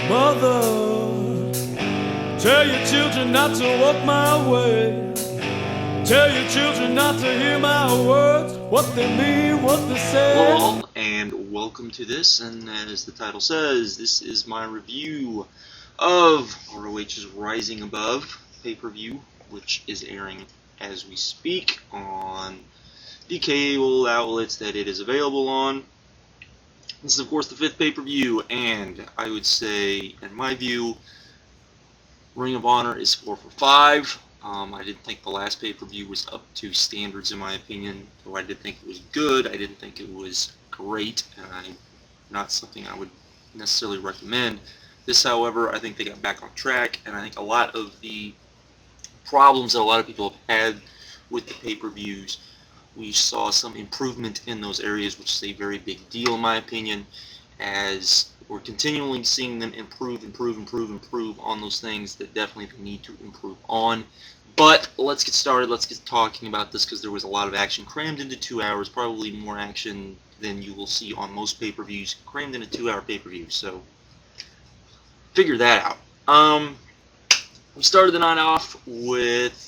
Mother, tell your children not to walk my way. Tell your children not to hear my words, what they mean, what they say. Hello all, and welcome to this, and as the title says, this is my review of ROH's Rising Above pay-per-view, which is airing as we speak on the cable outlets that it is available on. This is, of course, the 5th pay-per-view, and I would say, in my view, Ring of Honor is 4 for 5. I didn't think the last pay-per-view was up to standards, in my opinion. Though I did think it was good, I didn't think it was great, and not something I would necessarily recommend. This, however, I think they got back on track, and I think a lot of the problems that a lot of people have had with the pay-per-views, we saw some improvement in those areas, which is a very big deal in my opinion, as we're continually seeing them improve on those things that definitely they need to improve on. But let's get started. Let's get talking about this, because there was a lot of action crammed into 2 hours, probably more action than you will see on most pay-per-views crammed in a 2-hour pay-per-view. So figure that out. We started the night off with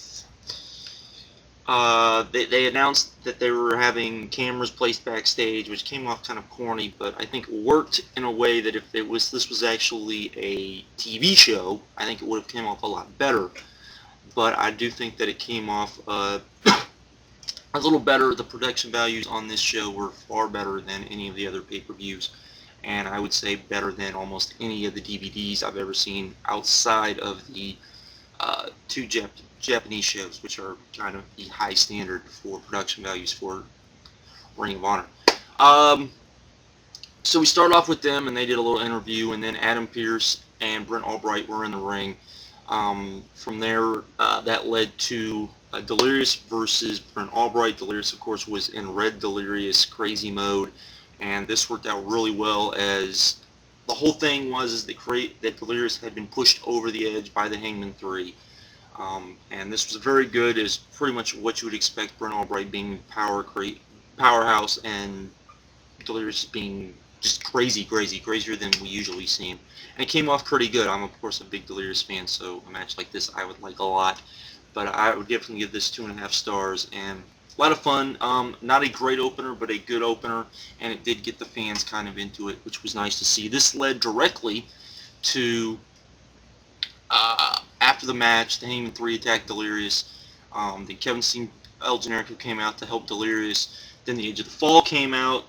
they announced that they were having cameras placed backstage, which came off kind of corny, but I think worked in a way that if this was actually a TV show, I think it would have came off a lot better. But I do think that it came off a little better. The production values on this show were far better than any of the other pay-per-views, and I would say better than almost any of the DVDs I've ever seen outside of the two Japanese shows, which are kind of the high standard for production values for Ring of Honor. So we start off with them, and they did a little interview, and then Adam Pearce and Brent Albright were in the ring. From there, that led to Delirious versus Brent Albright. Delirious, of course, was in Red Delirious crazy mode, and this worked out really well, as the whole thing was that Delirious had been pushed over the edge by the Hangman 3. And this was very good, as pretty much what you would expect, Brent Albright being powerhouse, and Delirious being just crazier than we usually see him. And it came off pretty good. I'm, of course, a big Delirious fan, so a match like this I would like a lot. But I would definitely give this 2.5 stars, and a lot of fun. Not a great opener, but a good opener, and it did get the fans kind of into it, which was nice to see. This led directly to, after the match, the Hangman 3 attacked Delirious. Then Kevin Steen, El Generico came out to help Delirious. Then the Age of the Fall came out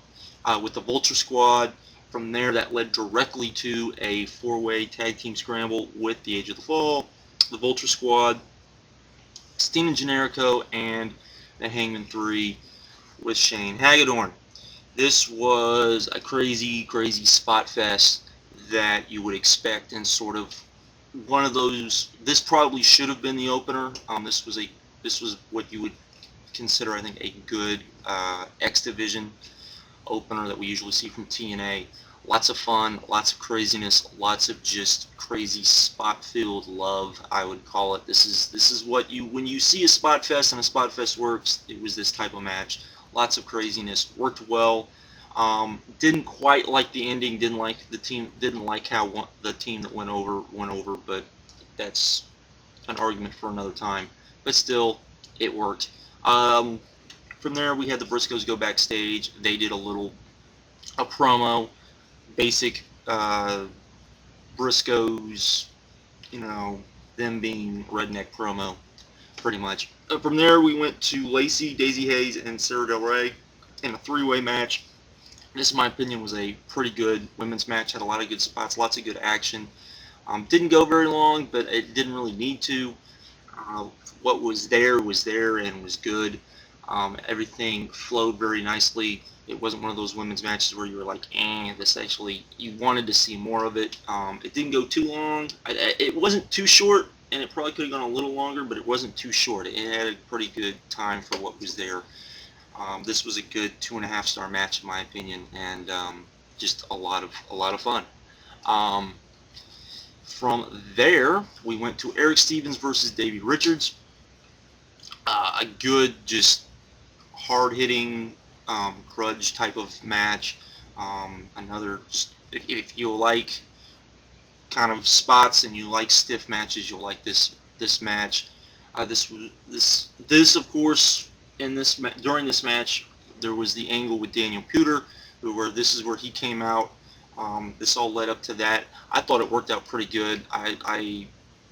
with the Vulture Squad. From there, that led directly to a 4-way tag team scramble with the Age of the Fall, the Vulture Squad, Steen and Generico, and the Hangman 3 with Shane Hagedorn. This was a crazy spot fest that you would expect, and sort of one of those. This probably should have been the opener. This was what you would consider, I think, a good X Division opener that we usually see from TNA. Lots of fun, lots of craziness, lots of just crazy spot-filled love, I would call it. This is what when you see a spot fest and a spot fest works, it was this type of match. Lots of craziness, worked well. Didn't quite like the ending, didn't like how the team that went over, but that's an argument for another time. But still, it worked. From there, we had the Briscoes go backstage. They did a promo, basic Briscoes, them being redneck promo, pretty much. From there, we went to Lacey, Daisy Haze, and Sarah Del Rey in a 3-way match. This, in my opinion, was a pretty good women's match. Had a lot of good spots, lots of good action. Didn't go very long, but it didn't really need to. What was there and was good. Everything flowed very nicely. It wasn't one of those women's matches where you were like, this actually, you wanted to see more of it. It didn't go too long. It wasn't too short, and it probably could have gone a little longer, but it wasn't too short. It had a pretty good time for what was there. This was a good 2.5 star match in my opinion, and just a lot of fun. From there, we went to Erick Stevens versus Davey Richards. A good, just hard-hitting, grudge type of match. Another, if you like kind of spots and you like stiff matches, you'll like this match. This of course during this match there was the angle with Daniel Puder, this is where he came out. This all led up to that. I thought it worked out pretty good. I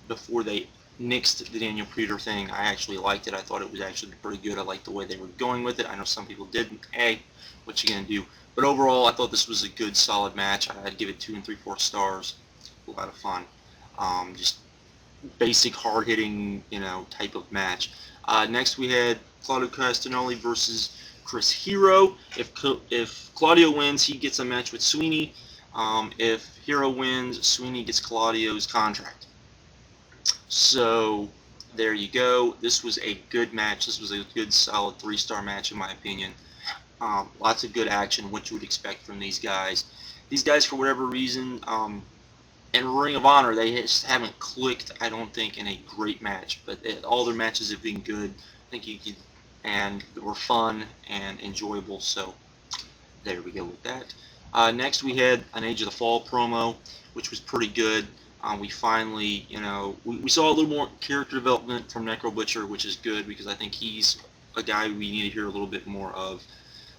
before they nixed the Daniel Puder thing, I actually liked it. I thought it was actually pretty good. I liked the way they were going with it. I know some people didn't. Hey, what you gonna do? But overall, I thought this was a good, solid match. I'd give it 2 3/4 stars. A lot of fun. Just basic, hard-hitting, type of match. Next, we had Claudio Castagnoli versus Chris Hero. If Claudio wins, he gets a match with Sweeney. If Hero wins, Sweeney gets Claudio's contract. So there you go. This was a good match. This was a good, solid 3-star match in my opinion. Lots of good action, what you would expect from these guys. These guys, for whatever reason, in Ring of Honor, they just haven't clicked, I don't think, in a great match. But all their matches have been good. I think and were fun and enjoyable. So there we go with that. Next, we had an Age of the Fall promo, which was pretty good. We finally, we saw a little more character development from Necro Butcher, which is good because I think he's a guy we need to hear a little bit more of,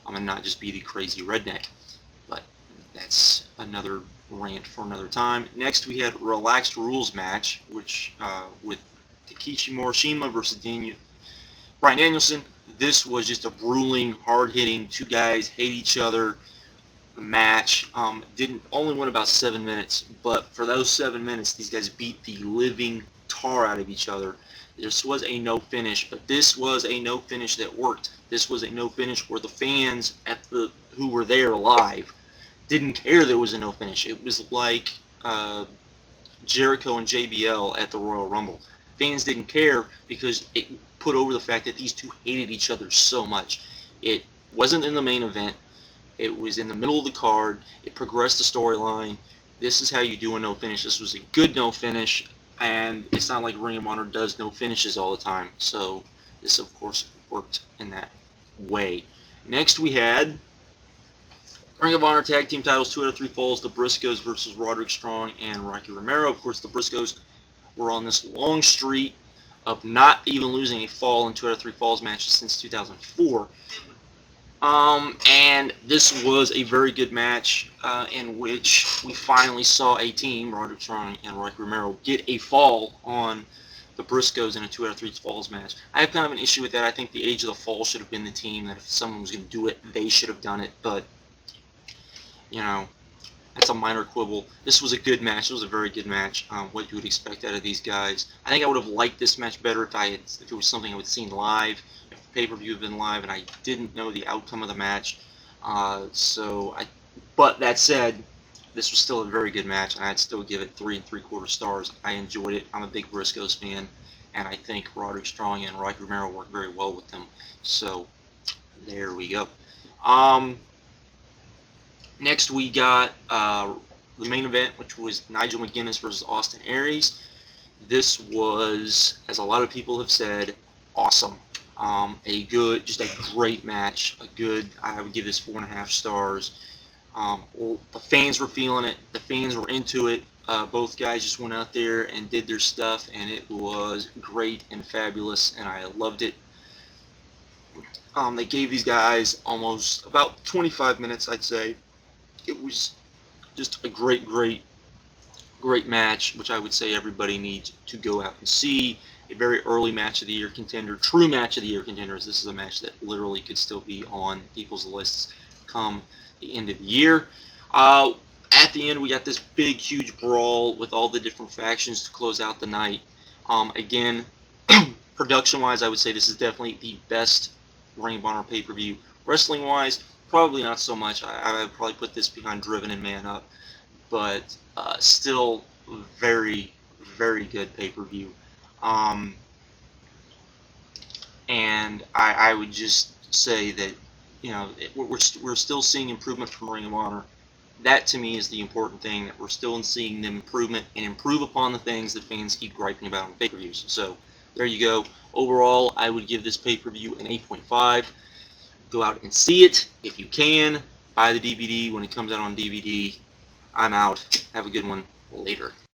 and not just be the crazy redneck. But that's another rant for another time. Next, we had Relaxed Rules match, which with Takeshi Morishima versus Bryan Danielson. This was just a grueling, hard-hitting, 2 guys hate each other match. Only went about 7 minutes, but for those 7 minutes, these guys beat the living tar out of each other. This was a no finish, but this was a no finish that worked. This was a no finish where the fans who were there live didn't care there was a no finish. It was like Jericho and JBL at the Royal Rumble. Fans didn't care because it put over the fact that these two hated each other so much. It wasn't in the main event. It was in the middle of the card. It progressed the storyline. This is how you do a no finish. This was a good no finish, and it's not like Ring of Honor does no finishes all the time. So this, of course, worked in that way. Next, we had Ring of Honor Tag Team titles, 2 out of 3 falls, the Briscoes versus Roderick Strong and Rocky Romero. Of course, the Briscoes were on this long streak of not even losing a fall in 2 out of 3 falls matches since 2004. And this was a very good match in which we finally saw a team, Roderick Strong and Rocky Romero, get a fall on the Briscoes in a 2 out of 3 falls match. I have kind of an issue with that. I think the Age of the Fall should have been the team, that if someone was going to do it, they should have done it. But, that's a minor quibble. This was a good match. It was a very good match. What you would expect out of these guys. I think I would have liked this match better if it was something I would have seen live. If the pay-per-view had been live and I didn't know the outcome of the match. But that said, this was still a very good match, and I'd still give it 3 3/4 stars. I enjoyed it. I'm a big Briscoes fan, and I think Roderick Strong and Rocky Romero worked very well with them. So there we go. Next, we got the main event, which was Nigel McGuinness versus Austin Aries. This was, as a lot of people have said, awesome. Just a great match. I would give this 4.5 stars. The fans were feeling it. The fans were into it. Both guys just went out there and did their stuff, and it was great and fabulous, and I loved it. They gave these guys almost about 25 minutes, I'd say. It was just a great match, which I would say everybody needs to go out and see. A very early match of the year contender, true match of the year contenders. This is a match that literally could still be on people's lists come the end of the year. At the end, we got this big, huge brawl with all the different factions to close out the night. Again, production-wise, I would say this is definitely the best Ring of Honor pay-per-view. Wrestling-wise, probably not so much. I would probably put this behind Driven and Man Up, but still very, very good pay-per-view. And I would just say that we're still seeing improvement from Ring of Honor. That to me is the important thing, that we're still seeing them improvement and improve upon the things that fans keep griping about on pay-per-views. So there you go. Overall, I would give this pay-per-view an 8.5. Go out and see it if you can. Buy the DVD when it comes out on DVD. I'm out. Have a good one. Later.